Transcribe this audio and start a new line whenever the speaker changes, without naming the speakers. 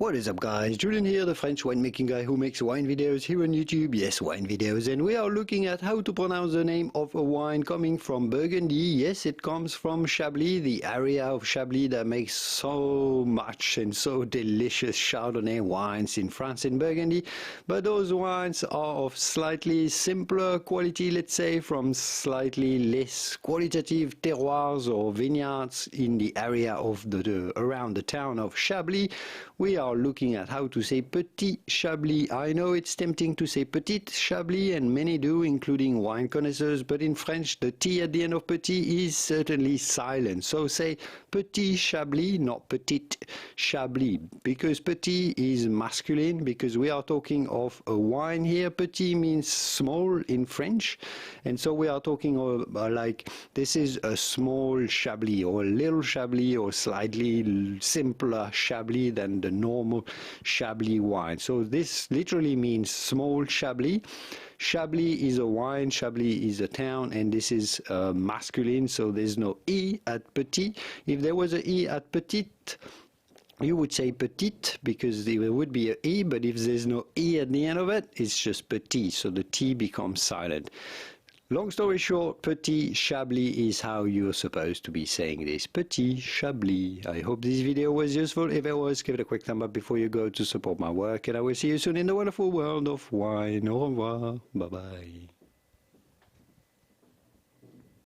What is up guys, Julien here, the French winemaking guy who makes wine videos here on YouTube. Yes, wine videos, and we are looking at how to pronounce the name of a wine coming from Burgundy. Yes, it comes from Chablis, the area of Chablis that makes so much and so delicious Chardonnay wines in France and Burgundy. But those wines are of slightly simpler quality, let's say, from slightly less qualitative terroirs or vineyards in the area of around the town of Chablis. We are looking at how to say Petit Chablis. I know it's tempting to say Petit Chablis, and many do, including wine connoisseurs, but in French the T at the end of Petit is certainly silent. So say Petit Chablis, not Petit Chablis, because Petit is masculine, because we are talking of a wine here. Petit means small in French, and so we are talking like this is a small Chablis, or a little Chablis, or slightly simpler Chablis than the normal Chablis wine. So this literally means small Chablis. Chablis is a wine, Chablis is a town, and this is masculine, so there's no E at Petit. If there was a E at Petit, you would say petite, because there would be an E, but if there's no E at the end of it, it's just petit, so the T becomes silent. Long story short, Petit Chablis is how you're supposed to be saying this. Petit Chablis. I hope this video was useful. If it was, give it a quick thumb up before you go to support my work, and I will see you soon in the wonderful world of wine. Au revoir. Bye-bye.